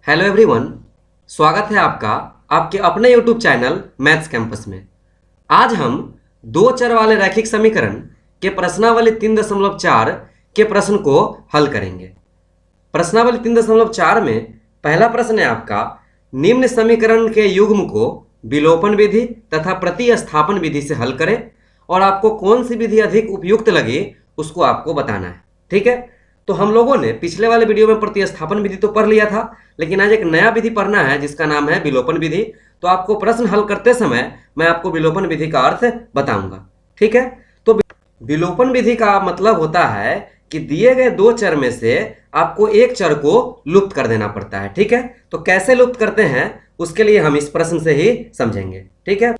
Hello everyone, स्वागत है आपका आपके अपने यूट्यूब चैनल मैथ्स कैंपस में। आज हम दो चर वाले रैखिक समीकरण के प्रश्नावली 3.4 के प्रश्न को हल करेंगे। प्रश्नावली 3.4 में पहला प्रश्न है आपका, निम्न समीकरण के युग्म को विलोपन विधि तथा प्रतिस्थापन विधि से हल करें और आपको कौन सी विधि अधिक उपयुक्त लगे उसको आपको बताना है। ठीक है, तो हम लोगों ने पिछले वाले वीडियो में प्रतिस्थापन विधि तो पढ़ लिया था, लेकिन आज एक नया विधि पढ़ना है जिसका नाम है विलोपन विधि। तो आपको प्रश्न हल करते समय मैं आपको विलोपन विधि का अर्थ बताऊंगा। ठीक है, तो विलोपन विधि का मतलब होता है कि दिए गए दो चर में से आपको एक चर को लुप्त कर देना पड़ता है। ठीक है, तो कैसे लुप्त करते हैं उसके लिए हम इस प्रश्न से ही समझेंगे। ठीक है,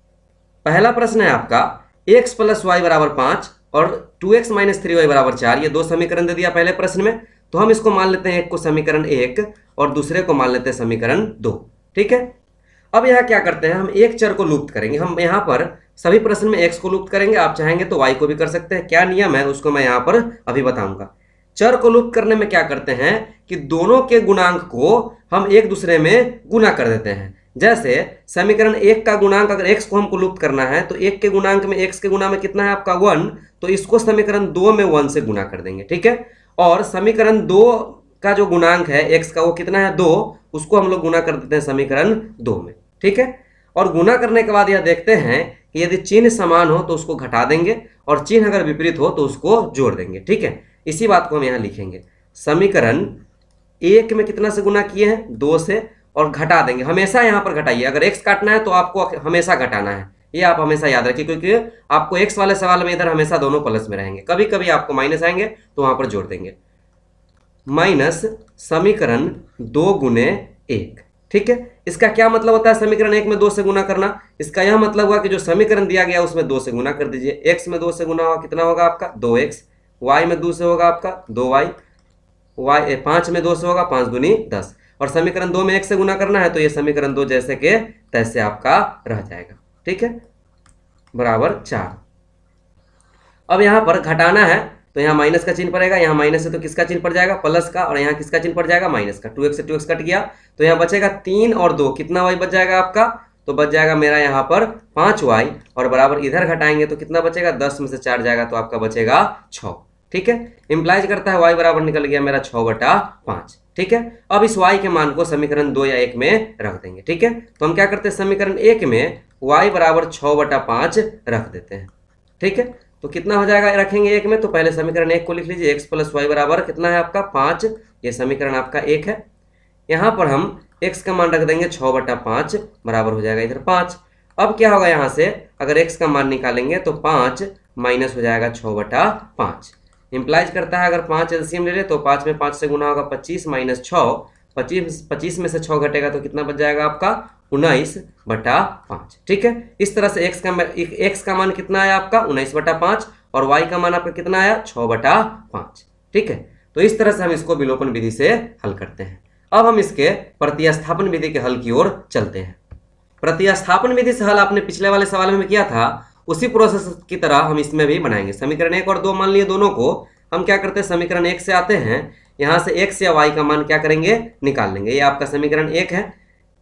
पहला प्रश्न है आपका, x प्लस वाई बराबर 5 और 2x माइनस 3y बराबर 4, ये दो समीकरण दे दिया पहले प्रश्न में। तो हम इसको मान लेते हैं एक को समीकरण 1 और दूसरे को मान लेते हैं समीकरण 2। ठीक है, अब यहाँ क्या करते हैं, हम एक चर को लुप्त करेंगे। हम यहाँ पर सभी प्रश्न में x को लुप्त करेंगे, आप चाहेंगे तो y को भी कर सकते हैं। क्या नियम है उसको मैं यहाँ पर अभी बताऊंगा। चर को लुप्त करने में क्या करते हैं कि दोनों के गुणांक को हम एक दूसरे में गुना कर देते हैं। जैसे समीकरण 1 का गुणांक अगर x को हमको लुप्त करना है तो 1 के गुणांक में x के गुना में कितना है आपका 1, तो इसको समीकरण 2 में 1 से गुना कर देंगे। ठीक है, और समीकरण 2 का जो गुणांक है x का वो कितना है 2, उसको हम लोग गुना कर देते हैं समीकरण 2 में। ठीक है, और गुना करने के बाद यह देखते हैं कि यदि चिन्ह समान हो तो उसको घटा देंगे और चिन्ह अगर विपरीत हो तो उसको जोड़ देंगे। ठीक है, इसी बात को हम यहाँ लिखेंगे। समीकरण 1 में कितना से गुना किए हैं 2 से, और घटा देंगे। हमेशा यहाँ पर घटाइए, अगर x काटना है तो आपको हमेशा घटाना है, ये आप हमेशा याद रखिए, क्योंकि आपको x वाले सवाल में इधर हमेशा दोनों प्लस में रहेंगे। कभी कभी आपको माइनस आएंगे तो वहां पर जोड़ देंगे। माइनस समीकरण 2 गुने 1। ठीक है, इसका क्या मतलब होता है समीकरण 1 में 2 से गुना करना? इसका यह मतलब हुआ कि जो समीकरण दिया गया उसमें 2 से गुना कर दीजिए। x में 2 से गुना होगा, कितना होगा आपका 2x, y में 2 से होगा आपका 2y, 5 में 2 से होगा 5 दूनी 10, और समीकरण 2 में 1 से गुना करना है तो ये समीकरण 2 जैसे के तैसे आपका रह जाएगा। ठीक है, बराबर 4। अब यहाँ पर घटाना है तो यहाँ माइनस का चिन्ह पड़ेगा, यहाँ माइनस है तो किसका चिन्ह पड़ जाएगा प्लस का, और यहाँ किसका चिन्ह पड़ जाएगा माइनस का। 2x से 2x कट गया तो यहाँ बचेगा 3 और 2, कितना y बच जाएगा आपका, तो बच जाएगा मेरा यहाँ पर 5y, और बराबर इधर घटाएंगे तो कितना बचेगा 10 में से 4 जाएगा तो आपका बचेगा 6। ठीक है, इंप्लाइज करता है y बराबर निकल गया मेरा 6/5। ठीक है, अब इस y के मान को समीकरण 2 या 1 में रख देंगे। ठीक है, तो हम क्या करते हैं समीकरण 1 में y बराबर 6/5 रख देते हैं। ठीक है, तो कितना हो जाएगा रखेंगे 1 में, तो पहले समीकरण 1 को लिख लीजिए, x प्लस वाई बराबर कितना है आपका 5, ये समीकरण आपका 1 है। यहाँ पर हम x का मान रख देंगे 6/5 बराबर हो जाएगा इधर 5। अब क्या होगा, यहाँ से अगर x का मान निकालेंगे तो 5 माइनस हो जाएगा 6/5। इंप्लाइज करता है अगर 5 एलसीएम ले ले तो 5 में 5 से गुना होगा 25 माइनस 6, 25 में से 6 घटेगा तो कितना बच जाएगा आपका 19/5। ठीक है, इस तरह से x का मान कितना आया आपका 19/5 और y का मान आपका कितना आया 6/5। ठीक है, तो इस तरह से हम इसको विलोपन विधि से हल करते हैं। अब हम इसके प्रतिस्थापन विधि के हल की ओर चलते हैं। प्रतिस्थापन विधि से हल आपने पिछले वाले सवाल में किया था, उसी प्रोसेस की तरह हम इसमें भी बनाएंगे। समीकरण 1 और 2 मान लिए, दोनों को हम क्या करते हैं समीकरण 1 से आते हैं, यहाँ से x या y का मान क्या करेंगे निकाल लेंगे। ये आपका समीकरण 1 है।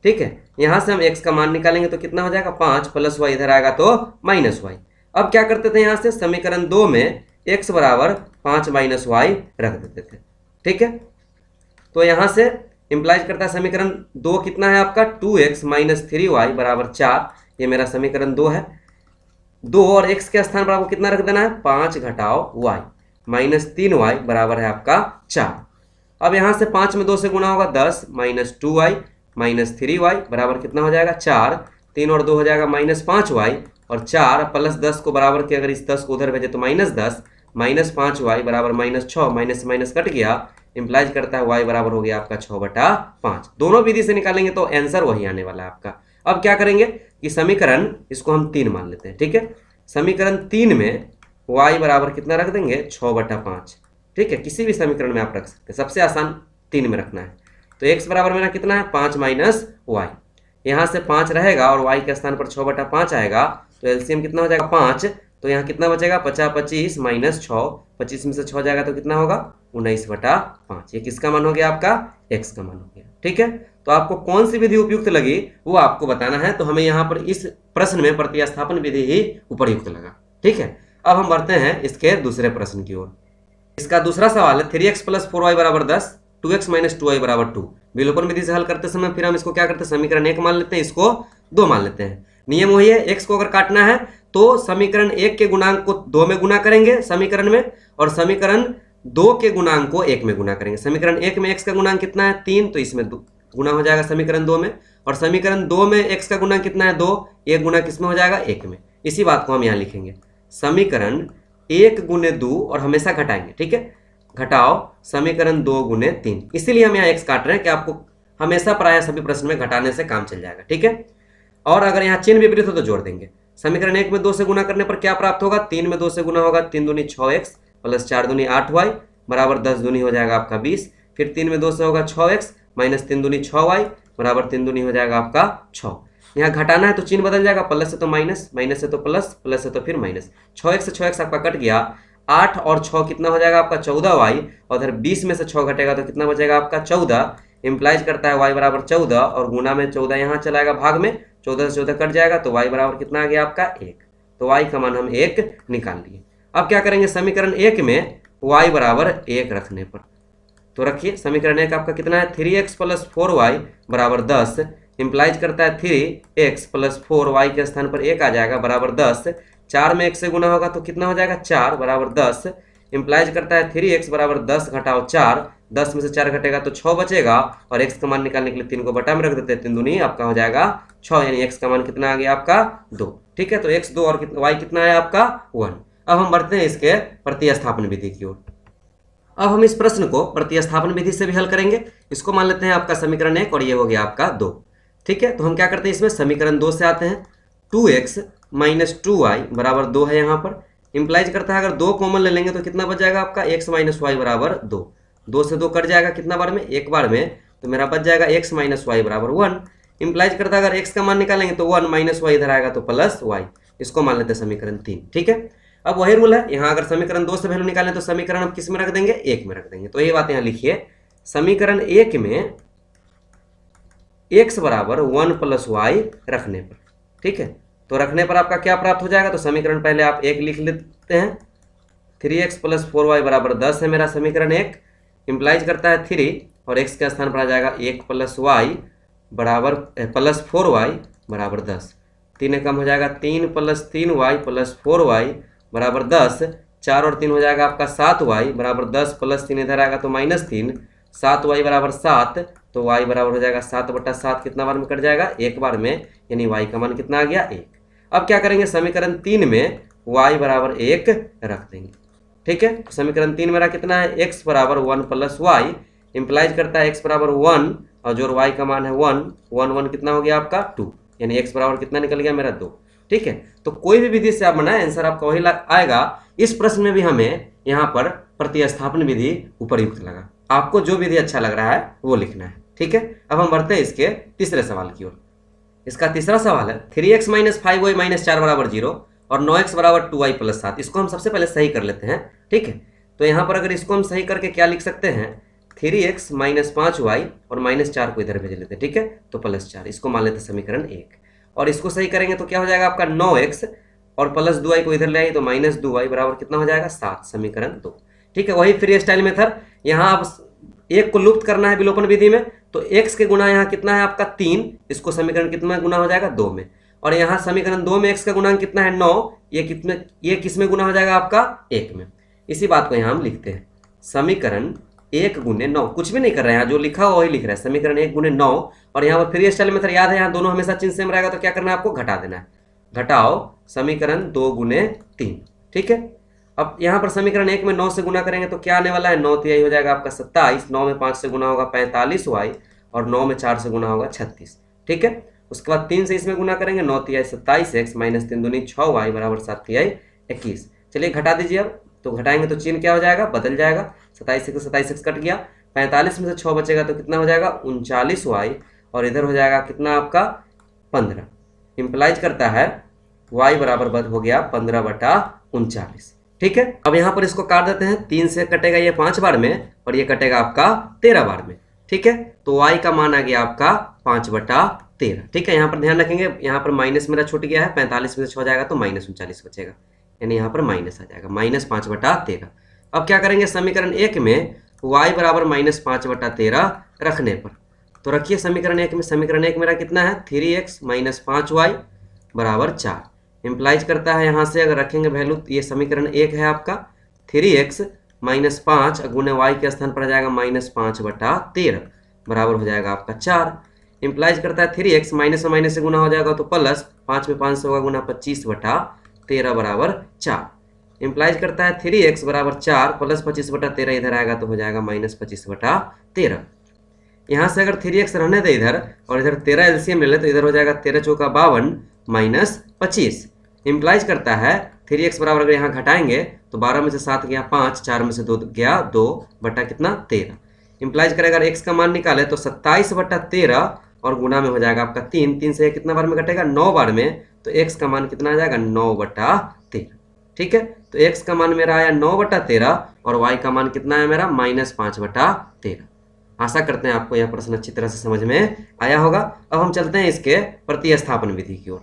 ठीक है, यहाँ से हम x का मान निकालेंगे तो कितना हो जाएगा 5 प्लस y, इधर आएगा तो माइनस y। अब क्या करते थे, यहाँ से समीकरण 2 में x बराबर 5 माइनस y रख देते थे। ठीक है, तो यहाँ से इंप्लाइज करता है समीकरण 2 कितना है आपका 2x माइनस 3y बराबर 4, ये मेरा समीकरण 2 है। 2 और x के स्थान पर आपको कितना रख देना है 5 घटाओ y माइनस 3y बराबर है आपका 4। अब यहाँ से 5 में 2 से गुना होगा 10 माइनस 2y माइनस 3y बराबर कितना हो जाएगा 4, 3 और 2 हो जाएगा माइनस 5y, और 4 प्लस 10 को बराबर के अगर इस 10 को उधर भेजे तो माइनस 10 माइनस 5y बराबर माइनस 6, माइनस से माइनस कट गया, इंप्लाइज करता है y बराबर हो गया आपका 6/5। दोनों विधि से निकालेंगे तो आंसर वही आने वाला है आपका। अब क्या करेंगे कि समीकरण इसको हम 3 मान लेते हैं। ठीक है, समीकरण 3 में y बराबर कितना रख देंगे 6/5। ठीक है, किसी भी समीकरण में आप रख सकते हैं, सबसे आसान 3 में रखना है। तो x बराबर मेरा कितना है 5 माइनस y, यहाँ से 5 रहेगा और y के स्थान पर 6/5 आएगा, तो एलसीएम कितना हो जाएगा 5, तो यहाँ कितना बचेगा 50 25 माइनस 6, 25 में से 6 जाएगा तो कितना होगा 19/5। ये किसका मान हो गया आपका x का मान हो गया। ठीक है, तो आपको कौन सी विधि उपयुक्त लगी वो आपको बताना है। तो हमें यहाँ पर इस प्रश्न में प्रतिस्थापन विधि ही उपयुक्त लगा। ठीक है, अब हम बढ़ते हैं इसके दूसरे प्रश्न की ओर। इसका दूसरा सवाल है 3x प्लस 4y बराबर 10, 2x माइनस 2y बराबर 2। विलोपन विधि से हल करते समय फिर हम इसको क्या करते हैं, समीकरण 1 मान लेते हैं, इसको 2 मान लेते हैं। नियम वही है, x को अगर काटना है तो समीकरण 1 के गुणांक को 2 में गुना करेंगे समीकरण में, और समीकरण 2 के गुणांक को 1 में गुना करेंगे। समीकरण 1 में x का गुणांक कितना है 3, तो इसमें गुना हो जाएगा समीकरण 2 में, और समीकरण 2 में x का गुणांक कितना है 2, एक गुना किसमें हो जाएगा 1 में। इसी बात को हम यहाँ लिखेंगे, समीकरण 1 गुने 2 और हमेशा घटाएंगे। ठीक है, घटाओ समीकरण 2 गुने 3, इसीलिए हम यहाँ x काट रहे हैं कि आपको हमेशा प्राय सभी प्रश्न में घटाने से काम चल जाएगा। ठीक है, और अगर यहाँ चिन्ह विपरीत हो तो जोड़ देंगे। समीकरण 1 में 2 से गुना करने पर क्या प्राप्त होगा, 3 में 2 से गुना होगा, 3 दूनी 6x प्लस 4 दूनी 8y बराबर 10 दूनी हो जाएगा आपका 20। फिर 3 में 2 से होगा 6x माइनस 3 दूनी 6y बराबर 3 दूनी हो जाएगा आपका 6। यहाँ घटाना है तो चिन्ह बदल जाएगा, प्लस से तो माइनस, माइनस से तो प्लस, प्लस से तो फिर माइनस। 6x से 6x आपका कट गया, 8 और 6 कितना हो जाएगा आपका 14y, और उधर 20 में से 6 घटेगा तो कितना बचेगा आपका 14, इंप्लाइज करता है y बराबर 14, और गुना में 14 यहाँ चलाएगा भाग में, 14 से 14 कट जाएगा तो y बराबर कितना आ गया आपका 1। तो y का मान हम 1 निकाल लिए। अब क्या करेंगे, समीकरण 1 में y बराबर 1 रखने पर, तो रखिए समीकरण 1 आपका कितना है 3x प्लस 4y बराबर 10, इंप्लाइज करता है 3x प्लस 4y के स्थान पर 1 आ जाएगा बराबर 10। 4 में 1 से गुना होगा तो कितना हो जाएगा 4 बराबर 10, इंप्लाइज करता है 3x बराबर 10 घटाओ 4, 10 में से 4 घटेगा तो 6 बचेगा, और x का मान निकालने के लिए 3 को बटा में रख देते हैं, 3 दूनी आपका हो जाएगा 6, यानी x का मान कितना आ गया आपका 2। ठीक है, तो x 2 और y कितना है आपका 1। अब हम बढ़ते हैं इसके प्रतिस्थापन विधि की ओर। अब हम इस प्रश्न को प्रतिस्थापन विधि से भी हल करेंगे। इसको मान लेते हैं आपका समीकरण 1 और ये हो गया आपका 2। ठीक है, तो हम क्या करते हैं, इसमें समीकरण 2 से आते हैं, 2x माइनस 2y बराबर 2 है यहाँ पर, इंप्लाइज करता है अगर 2 कॉमन ले लेंगे तो कितना बच जाएगा आपका x माइनस वाई बराबर 2। 2 से 2 कट जाएगा कितना बार में, एक बार में, तो मेरा बच जाएगा x माइनस वाई बराबर 1। इंप्लाइज करता है अगर x का मान निकालेंगे तो 1 माइनस वाई इधर आएगा तो प्लस y। इसको मान लेते हैं समीकरण 3। ठीक है, अब वही रूल है, यहाँ अगर समीकरण 2 से वैल्यू निकालें तो समीकरण अब किस में रख देंगे, 1 में रख देंगे। तो ये बात यहाँ लिखिए, समीकरण 1 में x बराबर 1 प्लस वाई रखने पर। ठीक है, तो रखने पर आपका क्या प्राप्त हो जाएगा, तो समीकरण पहले आप 1 लिख लेते हैं, 3x प्लस 4y बराबर 10 है मेरा समीकरण 1, इंप्लाइज करता है 3 और x के स्थान पर आ जाएगा 1 प्लस वाई बराबर प्लस 4y बराबर 10। 3 कम हो जाएगा 3 प्लस 3y प्लस 4y बराबर 10, 4 और 3 हो जाएगा आपका 7y बराबर 10, प्लस 3 इधर आएगा तो माइनस 3, 7y बराबर 7, तो y बराबर हो जाएगा 7/7, कितना बार में कट जाएगा, एक बार में, यानी y का मान कितना आ गया 1। अब क्या करेंगे, समीकरण 3 में y बराबर 1 रख देंगे। ठीक है, समीकरण 3 मेरा कितना है, x बराबर 1 प्लस वाई, इंप्लाइज करता है x बराबर 1 और जो y का मान है 1, 1 1 कितना हो गया आपका 2, यानी x बराबर कितना निकल गया मेरा 2। ठीक है, तो कोई भी विधि से आप बनाए आंसर आपका वही आएगा। इस प्रश्न में भी हमें यहाँ पर प्रतिस्थापन विधि उपयुक्त लगा। आपको जो विधि अच्छा लग रहा है वो लिखना है। ठीक है, अब हम बढ़ते हैं इसके तीसरे सवाल की ओर। इसका तीसरा सवाल है 3x माइनस 5y माइनस 4 बराबर 0 और 9x बराबर 2y प्लस 7। इसको हम सबसे पहले सही कर लेते हैं। ठीक है, तो यहाँ पर अगर इसको हम सही करके क्या लिख सकते हैं, 3x माइनस 5y और माइनस 4 को इधर भेज लेते हैं। ठीक है, तो प्लस 4, इसको मान लेते हैं समीकरण 1, और इसको सही करेंगे तो क्या हो जाएगा आपका 9x और प्लस 2y को इधर ले आए तो माइनस 2y बराबर कितना हो जाएगा 7, समीकरण 2। ठीक है, वही फ्री स्टाइल मेथड, यहाँ आप एक को लुप्त करना है विलोपन विधि में, तो x के गुना यहाँ कितना है आपका 3, इसको समीकरण कितना गुना हो जाएगा 2 में, और यहाँ समीकरण 2 में x का गुणांक कितना है 9, ये किस में गुना हो जाएगा आपका 1 में। इसी बात को यहाँ हम लिखते हैं, समीकरण 1 गुने 9, कुछ भी नहीं कर रहे हैं, यहाँ जो लिखा हुआ वही लिख रहे हैं, समीकरण 1 गुने 9, और यहाँ पर फ्री स्टाइल मेथड याद है, यहाँ दोनों हमेशा चिन्ह सेम रहेगा, तो क्या करना है आपको घटा देना है, घटाओ समीकरण 2 गुने 3। ठीक है, अब यहाँ पर समीकरण 1 में 9 से गुना करेंगे तो क्या आने वाला है, 9 तिहाई हो जाएगा आपका 27, 9 में 5 से गुना होगा 45y और 9 में 4 से गुना होगा 36। ठीक है, उसके बाद 3 से इसमें गुना करेंगे, 9 तिहाई 27x माइनस 3 दूनी 6y बराबर 7 तिहाई 21। चलिए घटा दीजिए, अब तो घटाएंगे तो चिन्ह क्या हो जाएगा, बदल जाएगा, 27x कट गया, 45 में से 6 बचेगा तो कितना हो जाएगा 39y, और इधर हो जाएगा कितना आपका 15, इंप्लाइज करता है y बराबर हो गया 15/39। ठीक है, अब यहाँ पर इसको काट देते हैं, 3 से कटेगा ये 5 बार में और ये कटेगा आपका 13 बार में, ठीक है, तो y का मान आ गया आपका 5/13। ठीक है, यहाँ पर ध्यान रखेंगे, यहाँ पर माइनस मेरा छूट गया है, 45 में से 6 जाएगा तो -39 बचेगा, यानी यहाँ पर माइनस आ जाएगा, -5/13। अब क्या करेंगे, समीकरण 1 में y बराबर -5/13 रखने पर, तो रखिए समीकरण 1 में, समीकरण 1 मेरा कितना है, 3x - 5y बराबर 4। इम्प्लाइज करता है यहाँ से अगर रखेंगे वैल्यू, ये समीकरण 1 है आपका, 3x - 5 गुने y के स्थान पर आ जाएगा -5/13 बराबर हो जाएगा आपका 4। इम्प्लाइज करता है 3x माइनस से माइनस से गुना हो जाएगा तो प्लस 5 में 5 से होगा गुना 25/13 बराबर 4। इम्प्लाइज करता है 3x बराबर 4 प्लस 25/13 इधर आएगा तो हो जाएगा -25/13। यहाँ से अगर 3x रहने दे इधर और इधर 13 एलसीएम ले ले तो इधर हो जाएगा 13 चौका 52 - 25। इम्प्लाइज करता है 3x बराबर अगर यहाँ घटाएंगे तो 12 में से 7 गया 5, 4 में से 2 गया 2 बटा कितना 13। इम्प्लाइज करेगा अगर x का मान निकाले तो 27/13 और गुना में हो जाएगा आपका 3, 3 से कितना बार में घटेगा 9 बार में, तो x का मान कितना आ जाएगा 9/13। ठीक है, तो x का मान मेरा आया 9/13 और y का मान कितना है मेरा -5/13। आशा करते हैं आपको यह प्रश्न अच्छी तरह से समझ में आया होगा। अब हम चलते हैं इसके प्रतिस्थापन विधि की ओर।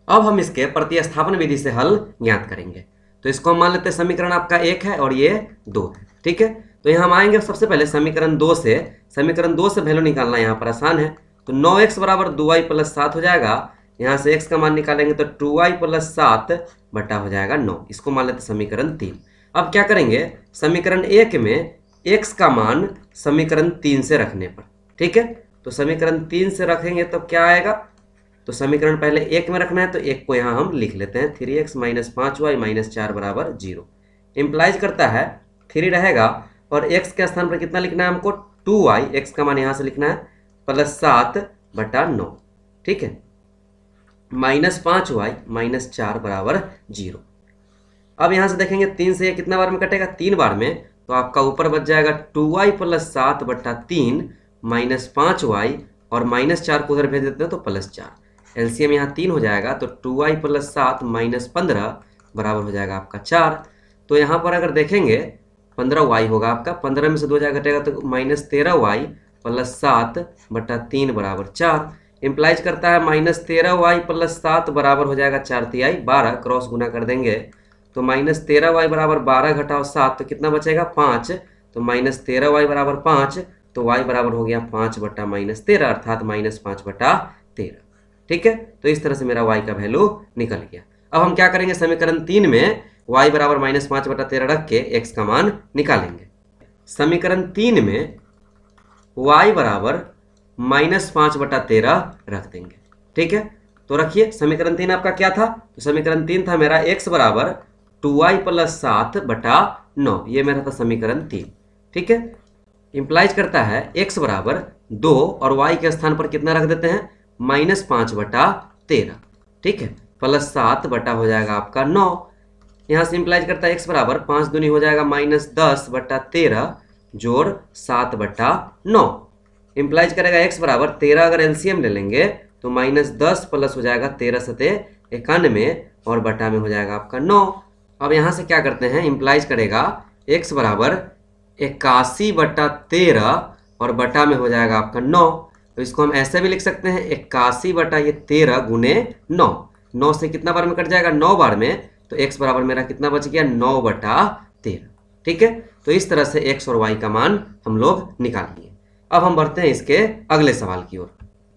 अब हम इसके प्रतिस्थापन विधि से हल ज्ञात करेंगे। तो इसको हम मान लेते हैं समीकरण आपका 1 है और ये 2 है। ठीक है, तो यहाँ हम आएंगे सबसे पहले समीकरण 2 से, समीकरण 2 से वैल्यू निकालना यहाँ पर आसान है। तो 9x बराबर 2y + 7 हो जाएगा, यहाँ से x का मान निकालेंगे तो 2y + 7 बटा हो जाएगा 9। इसको मान लेते समीकरण 3। अब क्या करेंगे, समीकरण 1 में x का मान समीकरण 3 से रखने पर, ठीक है, तो समीकरण 3 से रखेंगे तो क्या आएगा, तो समीकरण पहले 1 में रखना है तो 1 को यहाँ हम लिख लेते हैं, 3x - 5y - 4 बराबर 0। इम्प्लाइज करता है 3 रहेगा और x के स्थान पर कितना लिखना है हमको 2y, x का मान यहाँ से लिखना है +7/9। ठीक है, -5y - 4 बराबर 0। अब यहाँ से देखेंगे 3 से ये कितना बार में कटेगा 3 बार में, तो आपका ऊपर बच जाएगा 2y + 7/3 -5y और -4 को उधर भेज देते हैं तो +4। एलसीएम यहाँ 3 हो जाएगा तो 2y + 7 -15 बराबर हो जाएगा आपका 4। तो यहाँ पर अगर देखेंगे 15y होगा आपका, 15 में से 2 जाएगा घटेगा तो -13y + 7/3 बराबर 4। इम्प्लाइज करता है -13y + 7 बराबर हो जाएगा 4 तिहाई 12, क्रॉस गुना कर देंगे तो -13y बराबर 12 घटाओ 7 तो कितना बचेगा 5, तो -13y बराबर 5, तो y बराबर हो गया 5/-13 अर्थात -5/13। ठीक है, तो इस तरह से मेरा y का वैल्यू निकल गया। अब हम क्या करेंगे, समीकरण 3 में y बराबर -5/13 रख के x का मान निकालेंगे। समीकरण 3 में y बराबर -5/13 रख देंगे। ठीक है, तो रखिए समीकरण 3 आपका क्या था, तो समीकरण 3 था मेरा x बराबर 2y + 7/9, ये मेरा था समीकरण 3। ठीक है, इम्प्लाइज करता है x बराबर 2 और y के स्थान पर कितना रख देते हैं -5/13। ठीक है, +7 बटा हो जाएगा आपका 9। यहाँ से इम्प्लाइज करता है x बराबर 5 दूनी हो जाएगा -10/13 जोड़ 7/9। इम्प्लाइज करेगा x बराबर 13, अगर एलसीएम ले लेंगे तो -10 प्लस हो जाएगा 13 सते 91 और बटा में हो जाएगा आपका 9। अब यहाँ से क्या करते हैं, इम्प्लाइज करेगा x बराबर 81/13 और बटा में हो जाएगा आपका 9। तो इसको हम ऐसे भी लिख सकते हैं 81/13 गुने 9। 9 से कितना बार में कट जाएगा 9 बार में, तो x बराबर मेरा कितना बच गया 9/13। ठीक है, तो इस तरह से x और y का मान हम लोग निकाल लिए। अब हम बढ़ते हैं इसके अगले सवाल की ओर।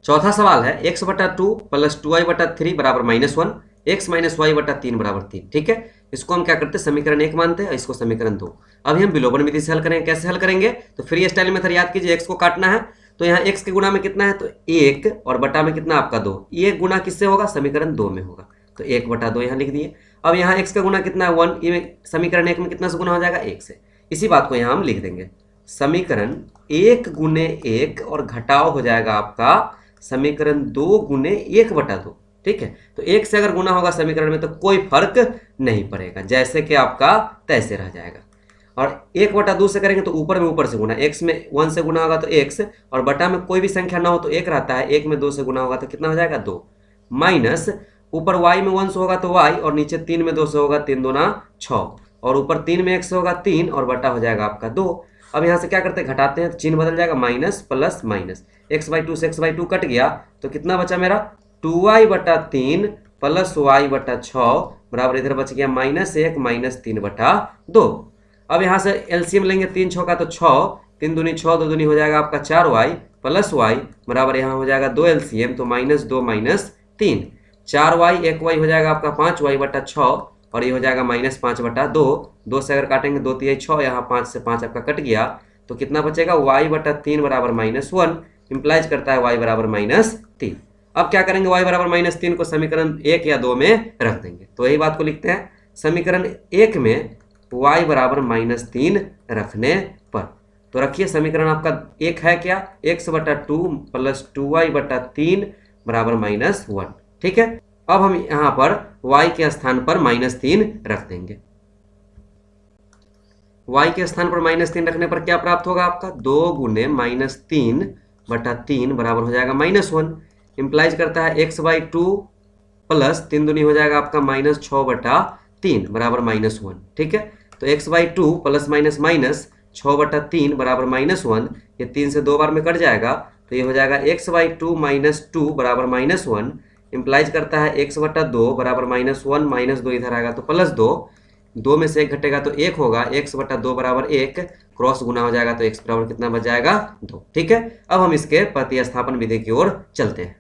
चौथा सवाल है x/2 + 2y/3 बराबर -1, x - y/3 बराबर 3। ठीक है, इसको हम क्या करते हैं समीकरण 1 मानते हैं, इसको समीकरण 2। अभी हम विलोपन विधि से हल करेंगे। कैसे हल करेंगे, तो फ्री स्टाइल मेथड याद कीजिए, x को काटना है तो यहाँ x के गुणा में कितना है तो 1 और बटा में कितना आपका 2, ये गुणा किससे होगा समीकरण 2 में होगा, तो 1/2 यहाँ लिख दिए। अब यहाँ x का गुणा कितना है 1, ये समीकरण 1 में कितना से गुना हो जाएगा 1 से, इसी बात को यहाँ हम लिख देंगे समीकरण 1 गुने 1 और घटाव हो जाएगा आपका समीकरण 2 गुने 1/2। ठीक है, तो 1 से अगर गुना होगा समीकरण में तो कोई फर्क नहीं पड़ेगा, जैसे कि आपका तैसे रह जाएगा। और 1/2 से करेंगे तो ऊपर में ऊपर से गुना, x में 1 से गुना होगा तो x और बटा में कोई भी संख्या ना हो तो 1 रहता है, 1 में 2 से गुना होगा तो कितना हो जाएगा 2, माइनस ऊपर y में 1 से होगा तो y और नीचे 3 में 2 से होगा 3 दूना 6 और ऊपर 3 में 1 से होगा 3 और बटा हो जाएगा आपका 2। अब यहाँ से क्या करते हैं, घटाते हैं तो चिन्ह बदल जाएगा, minus plus minus, x by two से एक्स बाई टू कट गया तो कितना बचा मेरा 2y/3 प्लस y/6 बराबर इधर बच गया -1 -3/2। अब यहाँ से एलसीएम लेंगे 3 छः का तो 6, 3 दूनी 6, 2 दूनी हो जाएगा आपका 4y प्लस y बराबर यहाँ हो जाएगा 2 एलसीएम तो -2 -3, 4y 1y हो जाएगा आपका 5y/6 और ये हो जाएगा -5/2। 2 से अगर काटेंगे 2 तिहाई 6, यहाँ 5 से 5 आपका कट गया तो कितना बचेगा y/3 बराबर -1, इंप्लाइज करता है y बराबर -3। अब क्या करेंगे, y बराबर -3 को समीकरण 1 या 2 में रख देंगे। तो यही बात को लिखते हैं, समीकरण 1 में y बराबर -3 रखने पर। तो रखिए समीकरण आपका 1 है क्या, x/2 प्लस 2y/3 बराबर -1। ठीक है, अब हम यहाँ पर y के स्थान पर -3 रख देंगे। y के स्थान पर -3 रखने पर क्या प्राप्त होगा आपका, 2 गुने -3/3 बराबर हो जाएगा -1, इंप्लाइज करता है x/2 प्लस 3 दूनी हो जाएगा आपका -6/3 बराबर -1। ठीक है, तो x/2 प्लस माइनस माइनस 6/3 बराबर -1, ये 3 से 2 बार में कट जाएगा तो ये हो जाएगा x/2 -2 बराबर -1, इंप्लाइज करता है x/2 बराबर -1 -2 इधर आएगा तो +2, 2 में से 1 घटेगा तो 1 होगा, x/2 बराबर 1, क्रॉस गुना हो जाएगा तो x बराबर कितना बच जाएगा 2। ठीक है, अब हम इसके प्रतिस्थापन विधि की ओर चलते हैं।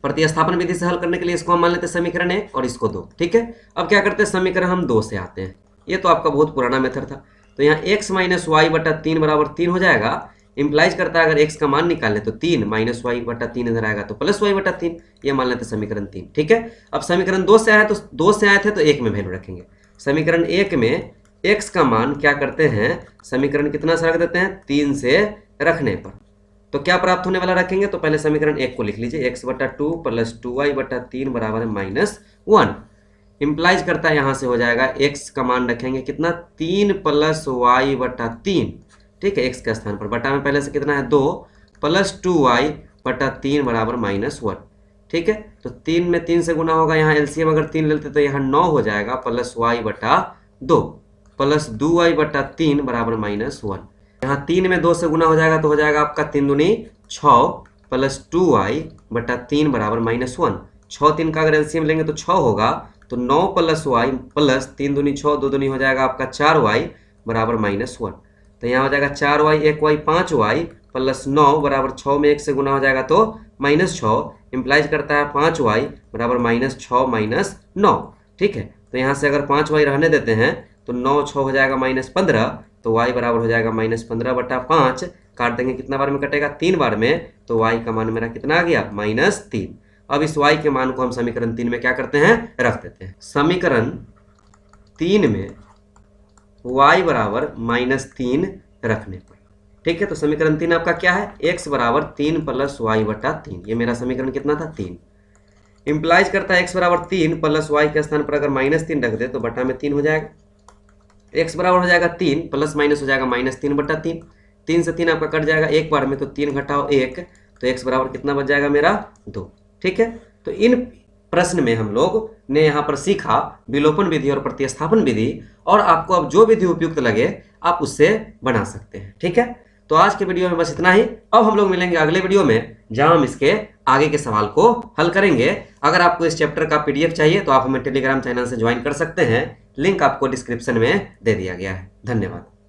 प्रतिस्थापन विधि से हल करने के लिए इसको हम मान लेते हैं समीकरण 1 और इसको 2। ठीक है, अब क्या करते हैं, समीकरण हम 2 से आते हैं, ये तो आपका बहुत पुराना मेथड था। तो यहाँ x माइनस y/3 बराबर 3 हो जाएगा, इंप्लाइज करता है अगर x का मान निकालें तो 3 माइनस y/3 इधर आएगा तो प्लस y/3, ये मान लेते हैं समीकरण 3। ठीक है, अब समीकरण 2 से आए तो 2 से आए थे तो 1 में वैल्यू रखेंगे। समीकरण 1 में x का मान क्या करते हैं, समीकरण कितना से रख देते हैं, 3 से रखने पर तो क्या प्राप्त होने वाला रखेंगे, तो पहले समीकरण 1 को लिख लीजिए, x/2 प्लस 2y/3 बराबर है -1, इंप्लाइज करता है यहाँ से हो जाएगा x का मान रखेंगे कितना, 3 प्लस y/3। ठीक है, x के स्थान पर बटा में पहले से कितना है 2 प्लस 2y/3 बराबर -1। ठीक है, तो 3 में 3 से गुना होगा, यहाँ एलसीएम अगर 3 लेते तो यहाँ 9 हो जाएगा प्लस y/2 प्लस 2y/3 बराबर -1। यहाँ 3 में 2 से गुना हो जाएगा तो हो जाएगा आपका 3 दूनी 6 प्लस 2y/3 बराबर -1। 6 3 का अगर एलसीएम लेंगे तो 6 होगा, तो 9 प्लस y प्लस 3 दूनी 6, 2 दूनी हो जाएगा आपका 4y बराबर -1। तो यहाँ हो जाएगा 4y 1y 5y प्लस 9 बराबर 6 में 1 से गुना हो जाएगा तो -6, इंप्लाइज करता है 5y बराबर -6 -9। ठीक है, तो यहाँ से अगर 5y रहने देते हैं तो 9 6 हो जाएगा -15, तो y बराबर हो जाएगा -15/5, काट देंगे कितना बार में कटेगा, 3 बार में, तो y का मान मेरा कितना आ गया -3। अब इस y के मान को हम समीकरण 3 में क्या करते हैं, रख देते हैं। समीकरण 3 में y बराबर -3 रखने पर, ठीक है, तो समीकरण 3 आपका क्या है, x बराबर 3 प्लस y/3, ये मेरा समीकरण कितना था 3, इंप्लाइज करता है x बराबर 3 प्लस y के स्थान पर अगर -3 रख दे तो बटा में 3 हो जाएगा, x बराबर हो जाएगा 3 प्लस माइनस हो जाएगा -3/3, 3 से 3 आपका कट जाएगा एक बार में, तो 3 घटाओ 1 तो x बराबर कितना बच जाएगा मेरा 2। ठीक है, तो इन प्रश्न में हम लोग ने यहाँ पर सीखा विलोपन विधि और प्रतिस्थापन विधि, और आपको अब जो विधि उपयुक्त लगे आप उससे बना सकते हैं। ठीक है, तो आज के वीडियो में बस इतना ही। अब हम लोग मिलेंगे अगले वीडियो में जहां हम इसके आगे के सवाल को हल करेंगे। अगर आपको इस चैप्टर का पीडीएफ चाहिए तो आप हमें टेलीग्राम चैनल से ज्वाइन कर सकते हैं, लिंक आपको डिस्क्रिप्शन में दे दिया गया है। धन्यवाद।